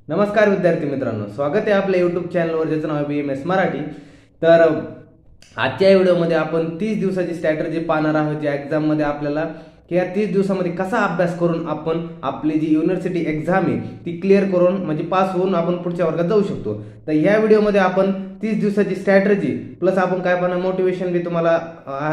नमस्कार विद्यार्थी मित्रांनो, स्वागत आहे आपल्या यूट्यूब चॅनलवर ज्याचं नाव आहे BMS मराठी। तर आजच्या व्हिडिओमध्ये आपण 30 दिवसाची स्ट्रॅटेजी पाहणार आहोत, ज्या एक्झाममध्ये आपल्याला या 30 दिवसामध्ये कसा अभ्यास करून आपण आपली जी युनिव्हर्सिटी एक्झाम आहे ती क्लिअर करून म्हणजे पास होऊन आपण पुढच्या वर्गात जाऊ शकतो। तर या व्हिडिओमध्ये आपण 30 दिवसाची स्ट्रॅटेजी प्लस आपण काय पाहणार मोटिवेशन बी तुम्हाला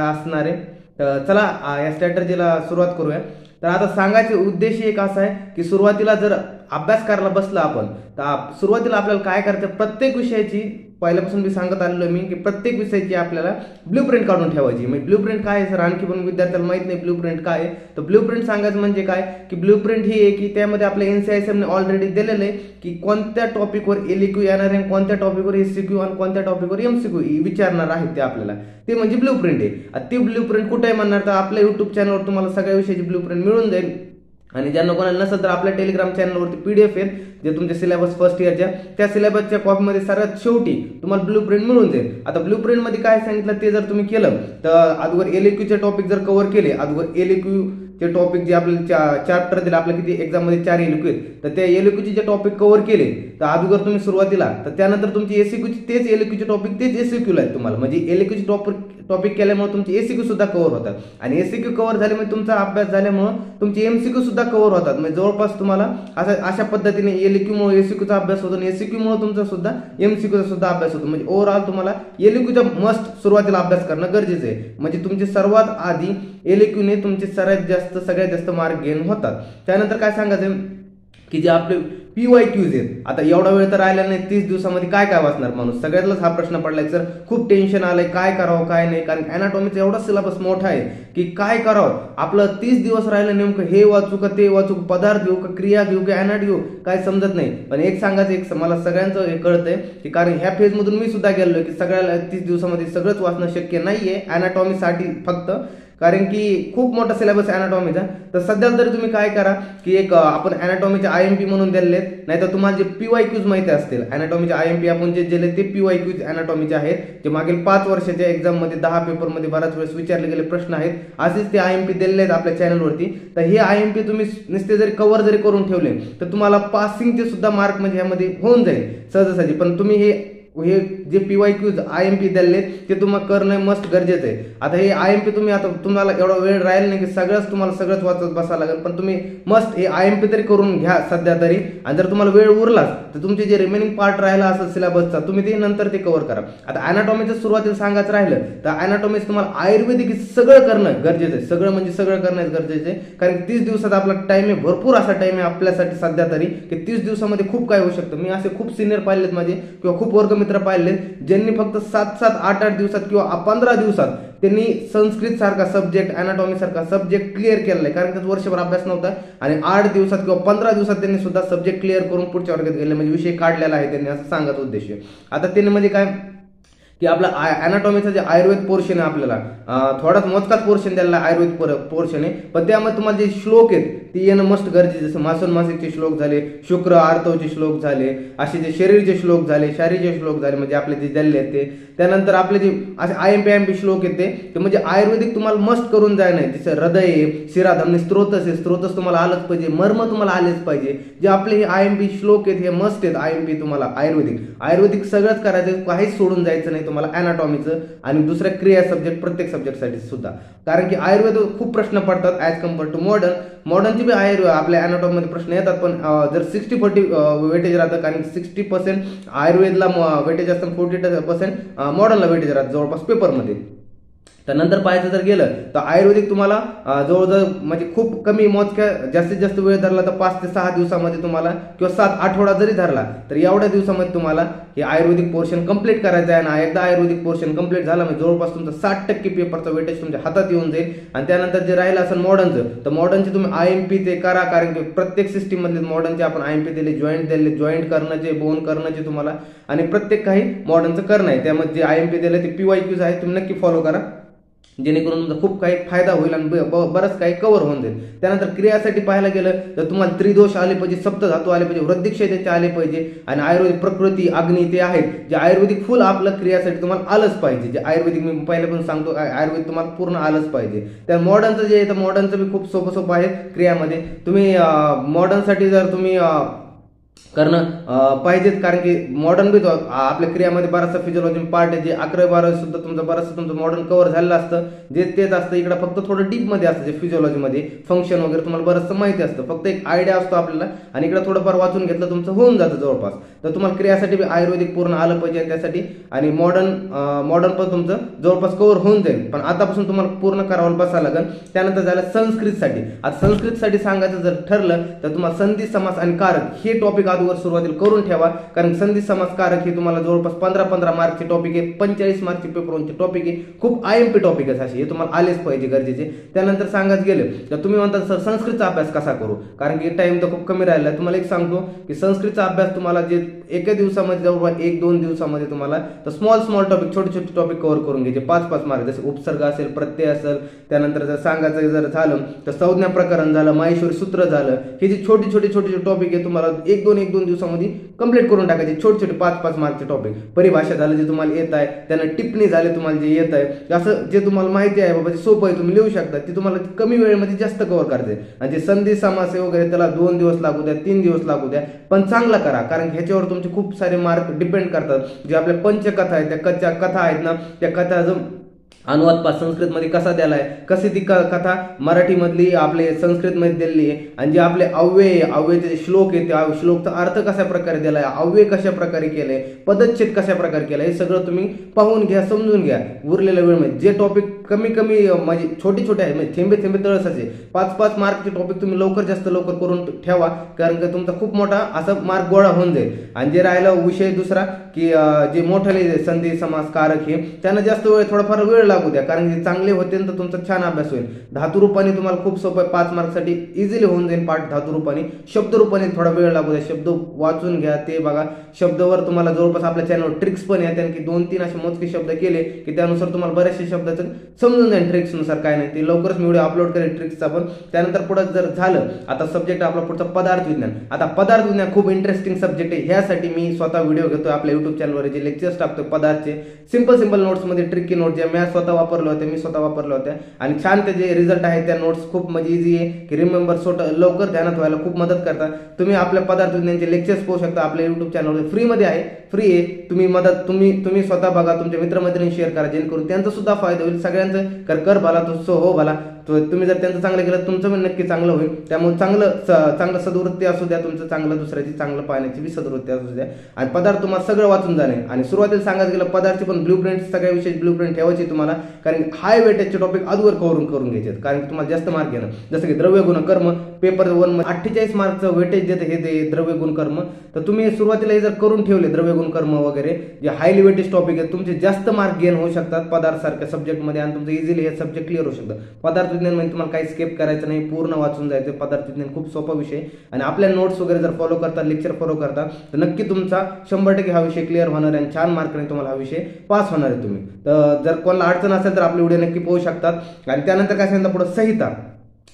असणार आहे। तर चला या स्ट्रॅटेजीला सुरुवात करूया। तर आता सांगायचे उद्देश एक असा आहे की सुरुवातीला जर अभ्यास करायला बसला आपण तर सुरुवातीला आपल्याला काय करायचं, प्रत्येक विषयाची पहिल्यापासून मी सांगत आलेलो मी की प्रत्येक विषयाची आपल्याला ब्ल्यूप्रिंट काढून ठेवायची। म्हणजे ब्ल्यूप्रिंट काय आहे सर, आणखी पण विद्यार्थ्याला माहित नाही ब्ल्यूप्रिंट काय आहे। तर ब्ल्यूप्रिंट सांगायचं म्हणजे काय की ब्ल्यूप्रिंट ही आहे की त्यामध्ये आपल्या NCISM ने ऑलरेडी दिलेलं आहे की कोणत्या टॉपिकवर LEQ येणार आहे, कोणत्या टॉपिकवर SCQ आणि कोणत्या टॉपिकवर MCQ विचारणार आहेत ते आपल्याला, ते म्हणजे ब्ल्यूप्रिंट आहे। ती ब्ल्यूप्रिंट कुठे म्हणणार तर आपल्या YouTube चॅनलवर तुम्हाला सगळ्या विषयाची ब्ल्यूप्रिंट मिळून जाईल। आणि ज्यांना कोणाला नसेल तर आपल्या टेलिग्राम चॅनलवरती PDF आहेत जे तुमच्या सिलेबस फर्स्ट इयरच्या त्या सिलेबसच्या कॉपीमध्ये सर्वात शेवटी तुम्हाला ब्ल्यूप्रिंट मिळून जाईल। आता ब्ल्यूप्रिंट मध्ये काय सांगितलं ते जर तुम्ही केलं तर अगोदर LEQ चे टॉपिक जर कव्हर केले, अगोदर LEQ चे टॉपिक जे आपल्याला चॅप्टर दिले आपल्या किती एक्झाम मध्ये 4 LEQ आहेत, तर त्या LEQ चे जे टॉपिक कव्हर केले तर अगोदर तुम्ही सुरुवातीला तर त्यानंतर तुमची SCQ चे तेच LEQ चे टॉपिक तेच SCQ ला आहेत तुम्हाला, म्हणजे LEQ चे टॉपिक केल्यामुळे तुमचे SCQ सुद्धा कव्हर होतात आणि SCQ कव्हर झाल्यामुळे तुमचा अभ्यास झाल्यामुळे तुमचे MCQ सुद्धा कव्हर होतात। म्हणजे जवळपास तुम्हाला अशा पद्धतीने LEQ मुळे SCQ चा अभ्यास होतो आणि SCQ मुळे तुमचा सुद्धा MCQ चा सुद्धा अभ्यास होतो। म्हणजे ओव्हरऑल तुम्हाला LEQ चा मस्ट सुरुवातीला अभ्यास करणं गरजेचं आहे। म्हणजे तुमचे सर्वात आधी LEQ ने तुमचे सगळ्यात जास्त मार्क गेन होतात। त्यानंतर काय सांगायचं की जे आपले PYQs आहेत, आता एवढा वेळ तर राहिला नाही, 30 दिवसामध्ये काय काय वाचणार माणूस, सगळ्यातलाच हा प्रश्न पडलाय सर, खूप टेन्शन आलंय काय करावं काय नाही, कारण अॅनाटॉमीचा एवढा सिलेबस मोठा आहे की काय करावं, आपलं 30 दिवस राहिलं नेमकं हे वाचू का ते वाचू, पदार्थ घेऊ का क्रिया घेऊ का ॲनाट घेऊ काय समजत नाही। पण एक सांगायचं मला सगळ्यांचं हे कळतंय की कारण ह्या फेज मधून मी सुद्धा गेलोय की सगळ्याला 30 दिवसामध्ये सगळंच वाचणं शक्य नाहीये अॅनाटॉमीसाठी फक्त, कारण की खूप मोठा सिलेबस अॅनाटॉमीचा। तर सध्या तरी तुम्ही काय करा की एक आपण अॅनाटॉमीचे IMP म्हणून दिलेले आहेत, नाहीतर तुम्हाला जे PYQs माहिती असतील अॅनाटॉमीचे IMP आपण जे दिले ते PYQs अॅनाटॉमीचे आहेत, जे मागील 5 वर्षाच्या एक्झाम मध्ये 10 पेपर मध्ये बऱ्याच वेळेस विचारले गेले प्रश्न आहेत, असेच ते IMP दिलेले आहेत आपल्या चॅनलवरती। तर हे IMP तुम्ही नुसते जरी कव्हर जरी करून ठेवले तर तुम्हाला पासिंगचे सुद्धा मार्क म्हणजे ह्यामध्ये होऊन जाईल सहजासहजी। पण तुम्ही हे जे PYQs IMP दिले ते तुम्हाला करणं मस्ट गरजेचं आहे। आता हे IMP तुम्ही आता तुम्हाला एवढा वेळ राहील नाही की तुम्हाला सगळंच वाचत बसावं लागेल, पण तुम्ही मस्ट हे IMP तरी करून घ्या सध्या तरी, आणि जर तुम्हाला वेळ उरलाच तर तुमचे जे रिमेनिंग पार्ट राहिला असेल सिलेबसचा तुम्ही ते नंतर ते कव्हर करा। आता अॅनाटॉमीचं सुरुवातीला सांगायचं राहिलं तर अॅनाटॉमीचं तुम्हाला आयुर्वेदिक सगळं करणं गरजेचं आहे, सगळं म्हणजे सगळं करणं गरजेचं आहे, कारण 30 दिवसात आपला टाइम आहे, भरपूर असा टाइम आहे आपल्यासाठी सध्या तरी की 30 दिवसामध्ये खूप काय होऊ शकतं। मी असे खूप सिनियर पाहिलेत माझे किंवा खूप वर्ग मित्र पाहिले ज्यांनी फक्त 7-7, 8-8 दिवसात किंवा 15 दिवसात त्यांनी संस्कृत सारखा सब्जेक्ट, अॅनाटॉमी सारखा सब्जेक्ट क्लिअर केलेला आहे, कारण त्यात वर्षभर अभ्यास नव्हता आणि 8 दिवसात किंवा 15 दिवसात त्यांनी सुद्धा सब्जेक्ट क्लिअर करून पुढच्या वर्गात गेले, म्हणजे विषय काढलेला आहे त्यांनी, असं सांगत उद्देश। आता त्यांनी म्हणजे काय की आपला अॅनाटॉमीचा जे आयुर्वेद पोर्शन आहे आपल्याला थोडाच मोजकाच पोर्शन द्यायला आयुर्वेद पोर्शन आहे, पण त्यामध्ये तुम्हाला जे श्लोक आहेत ते येणं मस्ट गरजेचं, जसं मासन मासिकचे श्लोक झाले, शुक्र आर्तवचे श्लोक झाले, असे जे शरीरचे श्लोक झाले, शारीरचे श्लोक झाले म्हणजे आपले जे दिले आहेत ते, त्यानंतर आपले जे असे IMP श्लोक आहेत ते म्हणजे आयुर्वेदिक तुम्हाला मस्ट करून जाय नाही, जसं हृदय आहे, शिराधमनी, स्त्रोतच तुम्हाला आलंच पाहिजे, मर्म तुम्हाला आलेच पाहिजे, जे आपले हे IMP श्लोक आहेत हे मस्ट आहेत IMP तुम्हाला आयुर्वेदिक सगळंच करायचं, काहीच सोडून जायचं नाही तुम्हाला अॅनाटॉमीचं आणि दुसऱ्या क्रिया सब्जेक्ट प्रत्येक सब्जेक्टसाठी सुद्धा, कारण की आयुर्वेद खूप प्रश्न पडतात ॲज कम्पेअर टू मॉडर्नचे बी आपल्या अॅनाटॉमीमध्ये प्रश्न येतात, पण जर 60-40 वेटेज राहतं, कारण 60% आयुर्वेदला वेटेज असतं, 40% मॉडर्नला वेटेज राहतं जवळपास पेपरमध्ये। त्यानंतर पाहायचं जर गेलं तर आयुर्वेदिक तुम्हाला जवळजवळ म्हणजे खूप कमी मोजक्या जास्तीत जास्त वेळ धरला तर 5 ते 6 दिवसामध्ये तुम्हाला किंवा 7 आठवडा जरी धरला तर एवढ्या दिवसामध्ये तुम्हाला हे आयुर्वेदिक पोर्शन कंप्लीट करायचं आहे ना। एकदा आयुर्वेदिक पोर्शन कंप्लीट झाला म्हणजे जवळपास तुमचा 60% पेपरचा वेटेज तुमच्या हातात येऊन जाईल। आणि त्यानंतर जे राहिलं असेल मॉडर्नचं तर मॉडर्नचे तुम्ही IMP ते करा, कारण की प्रत्येक सिस्टीम मधले मॉडर्नचे आपण IMP दिले, जॉईंट करण्याचे, बोन करण्याचे तुम्हाला, आणि प्रत्येक काही मॉडर्नचं करणं आहे, त्यामध्ये जे IMP दिले ते PYQs आहे तुम्ही नक्की फॉलो करा, जेणेकरून तुमचा खूप काही फायदा होईल आणि बरंच काही कव्हर होऊन जाईल। त्यानंतर क्रियासाठी पाहायला गेलं तर तुम्हाला त्रिदोष आले पाहिजे, सप्तधातू आले पाहिजे, वृद्धिक्षय त्याचे आले पाहिजे, आणि आयुर्वेदिक प्रकृती, अग्नी ते आहेत जे आयुर्वेदिक फुल आपलं क्रियासाठी तुम्हाला आलंच पाहिजे, जे आयुर्वेदिक मी पहिल्यापासून सांगतो आयुर्वेद तुम्हाला पूर्ण आलंच पाहिजे। त्या मॉडर्नचं जे आहे तर मॉडर्नचं बी खूप सोपं आहे क्रियामध्ये। तुम्ही मॉडर्नसाठी जर तुम्ही कारण पाहिजेच, कारण की मॉडर्न बी आपल्या क्रियामध्ये बराचसा फिजिओलॉजी पार्ट आहे, जे 11-12 सुद्धा तुमचं बरंचसं तुमचं मॉडर्न कव्हर झालेलं असतं, जे तेच असतं. इकडे फक्त थोडं डीपमध्ये असतं, जे फिजिओलॉजीमध्ये फंक्शन वगैरे तुम्हाला बरंचसं माहिती असतं, फक्त एक आयडिया असतो आपल्याला, आणि इकडे थोडंफार वाचून घेतलं तुमचं होऊन जातं जवळपास. तर तुम्हाला क्रियासाठी आयुर्वेदिक पूर्ण आलं पाहिजे त्यासाठी, आणि मॉडर्न पण तुमचं जवळपास कव्हर होऊन जाईल. पण आतापासून तुम्हाला पूर्ण करावं बसावं लागेल. त्यानंतर झालं संस्कृतसाठी. आता संस्कृतसाठी सांगायचं जर ठरलं तर तुम्हाला संधी, समास आणि कारक हे टॉपिक अगोदर सुरुवातीला करून ठेवा, कारण संधी, समास, कारक हे तुम्हाला जवळपास 15-15 मार्कचे टॉपिक आहे, 45 मार्कचे पेपरचे टॉपिक आहे, खूप IMP टॉपिक आहे असे, हे तुम्हाला आलेच पाहिजे गरजेचे. त्यानंतर सांगायचं गेलं तर तुम्ही म्हणता सर संस्कृतचा अभ्यास कसा करू, कारण की टाइम तर खूप कमी राहिला. तुम्हाला एक सांगतो की संस्कृतचा अभ्यास तुम्हाला जे एका दिवसामध्ये जवळपास 1-2 दिवसामध्ये तुम्हाला तर स्मॉल टॉपिक, छोटे टॉपिक कव्हर करून घ्यायचे, 5-5 मार्क. जसे उपसर्ग असेल, प्रत्यय असेल, त्यानंतर जर सांगायचं जर झालं तर संज्ञा प्रकरण झालं, माहेश्वरी सूत्र झालं, हे जे छोटे टॉपिक आहे तुम्हाला 1-2 दिवसामध्ये कंप्लीट करून टाकायचे, छोटे 5-5 मार्कचे टॉपिक. परिभाषा झालं जे तुम्हाला येत आहे, त्यानं टिप्पणी झाले तुम्हाला जे येत आहे, असं जे तुम्हाला माहिती आहे बाबा, जे सोपं आहे तुम्ही लिहू शकता, ते तुम्हाला कमी वेळेमध्ये जास्त कव्हर करायचे. आणि जे संधी, समास वगैरे त्याला 2 दिवस लागू द्या, 3 दिवस लागू द्या, पण चांगला करा, कारण ह्याच्यावर तुमचे खूप सारे मार्क डिपेंड करतात. जे आपल्या पंचकथा आहेत, त्या कथा आहेत ना, त्या कथा जो अनुवाद संस्कृतमध्ये कसा दिलाय, कशी ती कथा मराठीमधली आपले संस्कृतमध्ये दिलेली आहे, आणि जे आपले अव्ययचे जे श्लोक आहे, त्या श्लोकचा अर्थ कशा प्रकारे दिलाय, अव्यय कशा प्रकारे केलंय, पदच्छेद कशा प्रकारे केलाय, हे सगळं तुम्ही पाहून घ्या, समजून घ्या. उरलेल्या वेळेमध्ये जे टॉपिक कमी म्हणजे छोटे आहे, म्हणजे थेंबे तळसाचे 5-5 मार्कचे टॉपिक तुम्ही जास्त लवकर करून ठेवा, कारण की तुमचा खूप मोठा असा मार्क गोळा होऊन जाईल. आणि जे राहिलं विषय दुसरा की जे मोठे संधी, समास, कारक हे त्यांना जास्त थोडाफार वेळ लागू द्या, कारण की चांगले होते तर तुमचा छान अभ्यास होईल. धातुरूपाने तुम्हाला खूप सोपं आहे, 5 मार्कसाठी इझिली होऊन जाईल पाठ धातुरूपाने. शब्दरूपाने थोडा वेळ लागू द्या, शब्द वाचून घ्या, ते बघा. शब्दावर तुम्हाला जवळपास आपल्या चॅनलवर ट्रिक्स पण येतात, की 2-3 असे मोजके शब्द केले की त्यानुसार तुम्हाला बरेचसे शब्दाचं समजून जाईल, ट्रिक्सनुसार काय नाही. ते लवकरच मी व्हिडिओ अपलोड करेल ट्रिक्सचा पण. त्यानंतर पुढे जर झालं, आता सब्जेक्ट आपला पुढचा पदार्थ विज्ञान. आता पदार्थ विज्ञान खूप इंटरेस्टिंग सब्जेक्ट आहे, ह्यासाठी मी स्वतः व्हिडिओ घेतोय आपल्या युट्यूब चॅनलवर, जे लेक्चर्स टाकतोय पदार्थचे, सिंपल नोट्समध्ये ट्रिकी नोट, ज्या मी स्वतः वापरल्या होत्या, आणि छान त्याचे रिझल्ट आहेत. त्या नोट्स खूप म्हणजे इझी आहे की रिमेंबर, लवकर ध्यानात व्हायला खूप मदत करतात. तुम्ही आपल्या पदार्थ विज्ञानचे लेक्चर्स पाहू शकता आपल्या युट्यूब चॅनलवर, फ्रीमध्ये आहे, फ्री आहे. तुम्ही स्वतः बघा, तुमच्या मित्रमैत्रिणी शेअर करा, जेणेकरून त्यांचा सुद्धा फायदा होईल. सगळ्यांचं कर भला तो हो भला. तुम्ही जर त्यांचं चांगलं केलं, तुमचं पण नक्की चांगलं होईल. त्यामुळे चांगलं सदवृत्ती असू द्या तुमचं, चांगलं दुसऱ्याची चांगलं पाहण्याची बी सदवृत्ती असू द्या, आणि पदार्थ तुम्हाला सगळं वाचून जाणे. आणि सुरुवातीला सांगायचं गेलं पदार्थची पण ब्ल्यूप्रिंट, सगळ्या विषयाची ब्ल्यूप्रिंट ठेवायची तुम्हाला, कारण हाय वेटेजचे टॉपिक आजवर करून घ्यायचे, कारण की तुम्हाला जास्त मार्क घेणं. जसं की द्रव्य गुण कर्म, पेपर 1 48 मार्कचं वेटेज देते हे ते द्रव्य गुण कर्म. तर तुम्ही सुरुवातीला जर करून ठेवले द्रव्य गुण कर्म वगैरे, जे हायली वेटेज टॉपिक आहेत, तुमचे जास्त मार्क गेन होऊ शकतात पदार्थ सारख्या सब्जेक्टमध्ये, आणि तुमचं इझिली हे सब्जेक्ट क्लिअर होऊ शकतं. पदार्थ विज्ञान म्हणजे तुम्हाला काही स्किप करायचं नाही, पूर्ण वाचून जायचं. पदार्थ विज्ञान खूप सोपा विषय, आणि आपल्या नोट्स वगैरे जर फॉलो करता, लेक्चर फॉलो करता, तर नक्की तुमचा 100% हा विषय क्लिअर होणार आहे, आणि छान मार्कने तुम्हाला हा विषय पास होणार आहे तुम्ही. तर जर कोणाला अडचण असेल तर आपले व्हिडिओ नक्की पाहू शकतात. आणि त्यानंतर काय सांगितलं पुढे संहिता.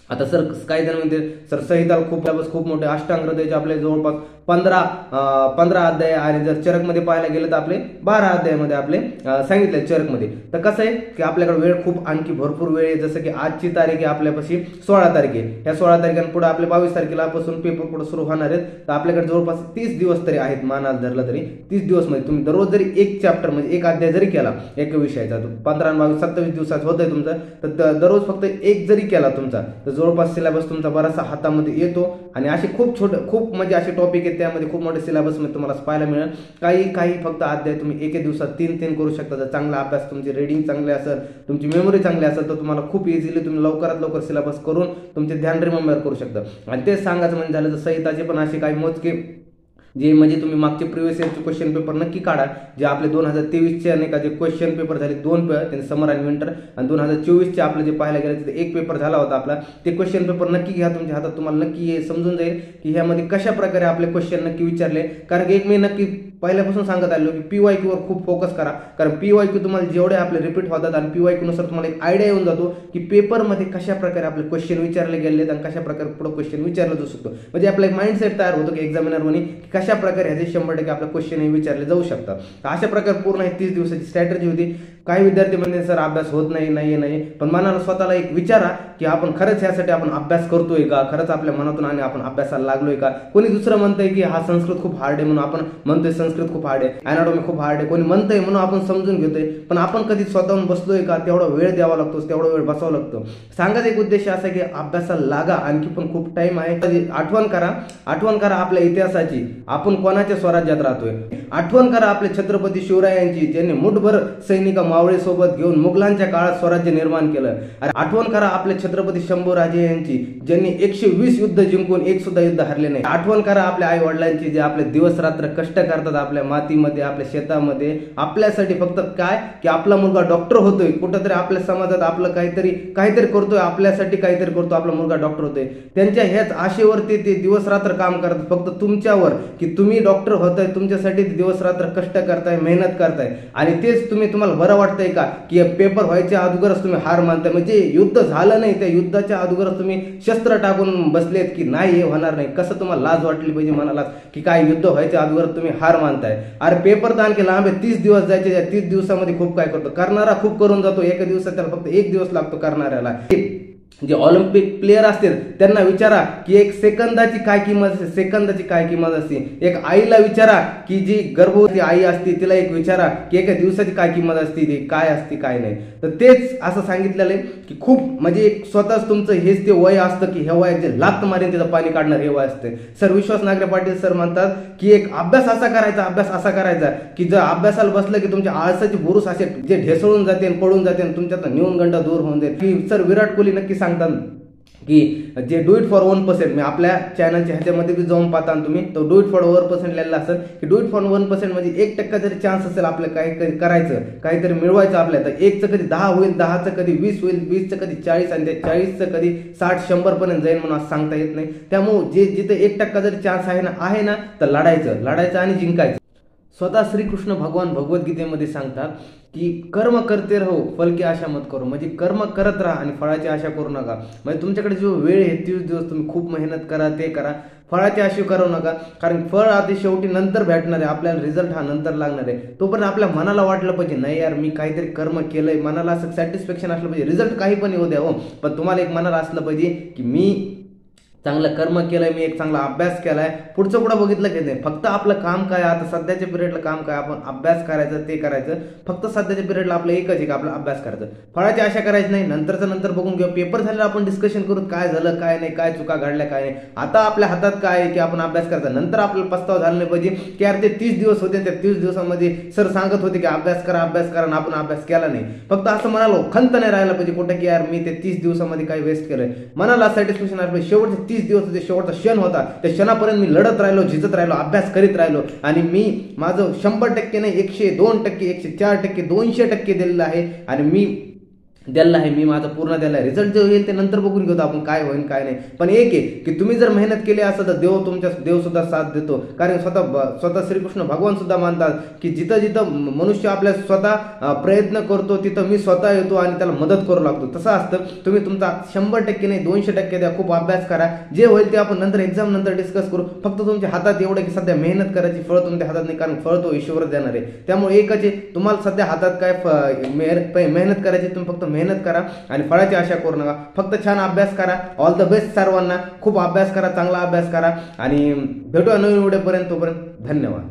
आता सर काही जण म्हणते सर संहिताला खूप मोठे अष्टांग हृदयाचे आपले जवळपास 15 अध्याय, आणि जर चरकमध्ये पाहायला गेलं तर आपले 12 अध्यायामध्ये आपले सांगितले चरकमध्ये. तर कसं आहे की आपल्याकडे वेळ खूप आणखी भरपूर वेळ आहे. जसं की आजची तारीख आहे आपल्यापाशी 16 तारीख आहे. ह्या 16 तारखेपुढे आपले 22 तारखेला पासून पेपर पुढे सुरू होणार आहेत. तर आपल्याकडे जवळपास 30 दिवस तरी आहेत, मानाल धरला तरी 30 दिवस मध्ये तुम्ही दररोज जरी एक चॅप्टर म्हणजे एक अध्याय जरी केला एका विषयाचा, 15, 22, 27 दिवसात होतंय तुमचं, तर दररोज फक्त एक जरी केला तुमचा, तर जवळपास सिलेबस तुमचा बराचसा हातामध्ये येतो. आणि असे खूप म्हणजे असे टॉपिक आहेत, त्यामध्ये खूप मोठे सिलेबस मध्ये तुम्हाला पाहायला मिळेल. काही फक्त अध्याय तुम्ही एके दिवसात 3 करू शकता. जर चांगला अभ्यास, तुमची रीडिंग चांगली असेल, तुमची मेमरी चांगली असेल, तर तुम्हाला खूप इझिली तुम्ही लवकरात लवकर सिलेबस करून तुमचे ध्यान रिमेंबर करू शकता. आणि तेच सांगायचं म्हणजे झालं तर संहिताचे पण असे काही मोजके जे म्हणजे तुम्ही मागचे प्रिव्हियस इयरचे क्वेश्चन पेपर नक्की काढा. जे आपले 2023चे अनेक जे क्वेश्चन पेपर झाले, 2 त्यांचे समर आणि विंटर, आणि 2024चे आपले जे पाहायला गेले तिथे एक पेपर झाला होता आपला. ते क्वेश्चन पेपर नक्की घ्या तुमच्या हातात, तुम्हाला नक्की समजून जाईल की ह्यामध्ये कशा प्रकारे आपले क्वेश्चन नक्की विचारले. कारण की एक मी नक्की पहिल्यापासून सांगत आलो की PYQ वर खूप फोकस करा, कारण PYQ तुम्हाला जेवढे आपले रिपीट होतात आणि PYQ नुसार तुम्हाला एक आयडिया येऊन जातो की पेपरमध्ये कशा प्रकारे आपले क्वेश्चन विचारले गेले आणि कशा प्रकारे पुढे क्वेश्चन विचारलं जाऊ शकतो. म्हणजे आपला एक माइंडसेट तयार होतो की एक्झामिनर म्हणे की कशा प्रकारे ह्याचे 100% आपले क्वेश्चन विचारले जाऊ शकतात. तर अशा प्रकारे पूर्ण 30 दिवसाची स्ट्रॅटेजी होती. काही विद्यार्थी म्हणजे सर अभ्यास होत नाही, पण मनाला स्वतःला एक विचारा की आपण खरंच यासाठी आपण अभ्यास करतोय का, खरंच आपल्या मनातून आणि आपण अभ्यासाला लागलोय का. कोणी दुसरं म्हणतंय की हा संस्कृत खूप हार्ड आहे म्हणून आपण म्हणतोय संस्कृत खूप हार्ड आहे, अॅनाटॉमी खूप हार्ड आहे, कोणी म्हणतंय म्हणून आपण समजून घेतोय, पण आपण कधी स्वतःहून बसलोय का. तेवढा वेळ द्यावा लागतो, तेवढा वेळ बसावं लागतं. सांगायचा एक उद्देश असा की अभ्यासाला लागा, आणखी पण खूप टाइम आहे. आठवण करा आपल्या इतिहासाची, आपण कोणाच्या स्वराज्यात राहतोय. आठवण करा आपले छत्रपती शिवरायांची, ज्यांनी मुठभर सैनिक मावळे सोबत घेऊन मुघलांच्या काळात स्वराज्य निर्माण केलं. आठवण करा आपले छत्रपती शंभूराजे यांची, ज्यांनी 120 युद्ध जिंकून एक सुद्धा युद्ध हरले नाही. आठवण करा आपल्या आई वडिलांची, जे आपले दिवस रात्र कष्ट करतात आपल्या मातीमध्ये, आपल्या शेतामध्ये, आपल्यासाठी फक्त काय की आपला मुलगा डॉक्टर होतोय, कुठंतरी आपल्या समाजात आपलं काहीतरी करतोय, आपल्यासाठी काहीतरी करतो, आपला मुलगा डॉक्टर होतोय. त्यांच्या ह्याच आशेवरती ते दिवस रात्र काम करतात, फक्त तुमच्यावर की तुम्ही डॉक्टर होताय, तुमच्यासाठी दिवस रात्र कष्ट करताय, मेहनत करताय. आणि तेच तुम्हाला बरं वाटतंय का की पेपर व्हायच्या अगोदरच तुम्ही हार मानताय. म्हणजे युद्ध झालं नाही, त्या युद्धाच्या अगोदरच तुम्ही शस्त्र टाकून बसलेत की नाही हे होणार नाही. कसं तुम्हाला लाज वाटली पाहिजे मनाला की काय युद्ध व्हायच्या अगोदर तुम्ही हार मानताय. अरे पेपर तर आणखी लांब आहे, 30 दिवस जायचे. त्या 30 दिवसामध्ये खूप काय करतो, करणारा खूप करून जातो. एका दिवसात त्याला फक्त 1 दिवस लागतो करणाऱ्याला. जे ऑलिम्पिक प्लेयर असतील त्यांना विचारा की एक सेकंदाची काय किंमत असते. एक आईला विचारा की जी गर्भवती आई असते तिला एक विचारा की एका दिवसाची काय किंमत असते, ती काय असते काय नाही. तर तेच असं सांगितलेलं आहे की खूप म्हणजे स्वतःच तुमचं हेच ते वय असतं की ह्या वयात जे लात मारेन त्याचं पाणी काढणार हे वय असते. सर विश्वास नागरे पाटील सर म्हणतात की एक अभ्यास असा करायचा की जर अभ्यासाला बसलं की तुमच्या आळसाचे बुरुस असे जे ढेसळून जाते पडून जाते, तुमच्यात न्यूनगंड दूर होऊन जाईल. की सर विराट कोहली नक्की सांगतात की जे डू इट फॉर 1%, मी आपल्या चॅनलच्या ह्याच्यामध्ये बी जाऊन पाहता तुम्ही, तो डू इट फॉर 1% लिहिलेला असेल की डू इट फॉर 1% म्हणजे 1% जरी चान्स असेल आपलं काही करायचं, काहीतरी मिळवायचं आपल्याला, तर 1चं कधी 10 होईल, 10चं कधी 20 होईल, 20चं कधी 40 आणि त्या 40चं कधी 60-100 पर्यंत जाईल म्हणून असं सांगता येत नाही. त्यामुळे जिथे 1% जरी चान्स आहे ना तर लढायचं आणि जिंकायचं. स्वतः श्रीकृष्ण भगवान भगवद्गीतेमध्ये सांगतात की कर्म करते राहो फल की आशा मत करो. म्हणजे कर्म करत राहा आणि फळाची आशा करू नका. म्हणजे तुमच्याकडे जो वेळ आहे 30 दिवस तुम्ही खूप मेहनत करा, ते करा, फळाची आशा करू नका. कारण फळ आधी शेवटी नंतर भेटणार आहे, आपल्याला रिझल्ट हा नंतर लागणार आहे. तोपर्यंत आपल्या मनाला वाटलं पाहिजे नाही यार मी काहीतरी कर्म केलंय, मनाला असं सॅटिस्फॅक्शन असलं पाहिजे. रिझल्ट काही पण येऊ द्या हो, पण तुम्हाला एक मनाला असलं पाहिजे की मी चांगलं कर्म केलंय, मी एक चांगला अभ्यास केलाय, पुढचं बघितलं की नाही. फक्त आपलं काम काय आता सध्याच्या पिरियडला काम काय, आपण अभ्यास करायचं, ते करायचं. फक्त सध्याच्या पिरियडला आपलं एकच आहे की आपला अभ्यास करायचं, फळाची आशा करायची नाही. नंतर बघून घेऊ, पेपर झाल्यावर आपण डिस्कशन करू काय झालं काय नाही, काय चुका घडल्या काय नाही. आता आपल्या हातात काय आहे की आपण अभ्यास करायचा. नंतर आपल्याला पस्तावा झाला नाही पाहिजे की यार ते 30 दिवस होते, त्या 30 दिवसामध्ये सर सांगत होते की अभ्यास करा आणि आपण अभ्यास केला नाही. फक्त असं मनाला खंत नाही राहायला पाहिजे कुठं की यार मी ते 30 दिवसामध्ये काही वेस्ट केलंय. मनाला सॅटिस्फॅक्शन असलं शेवटचे 30 दिवस होते, शेवटचा क्षण होता, त्या क्षणापर्यंत मी लढत राहिलो, झिजत राहिलो, अभ्यास करीत राहिलो आणि मी माझं 100% नाही 102%, 104%, 200% दिलेलं आहे आणि मी माझं पूर्ण दिलं आहे. रिझल्ट जे होईल ते नंतर बघून घेतो आपण काय होईल काय नाही. पण एक आहे की तुम्ही जर मेहनत केली असं तर देव सुद्धा साथ देतो. कारण स्वतः श्रीकृष्ण भगवान सुद्धा मानतात की जिथं मनुष्य आपल्या स्वतः प्रयत्न करतो तिथं मी स्वतः येतो आणि त्याला मदत करू लागतो. तसं असतं. तुम्ही तुमचा 100% नाही 200% द्या, खूप अभ्यास करा, जे होईल ते आपण नंतर एक्झाम नंतर डिस्कस करू. फक्त तुमच्या हातात एवढं की सध्या मेहनत करायची, फळ तुमच्या हातात नाही, कारण फळ तो ईश्वर देणार आहे. त्यामुळे एकच आहे, तुम्हाला सध्या हातात काय मेहनत करायची, तुम्ही फक्त मेहनत करा आणि फळाची आशा करू नका. फक्त छान अभ्यास करा. ऑल द बेस्ट सर्वांना. खूप अभ्यास करा, चांगला अभ्यास करा आणि भेटूया नवीन व्हिडिओपर्यंत. तोपर्यंत धन्यवाद.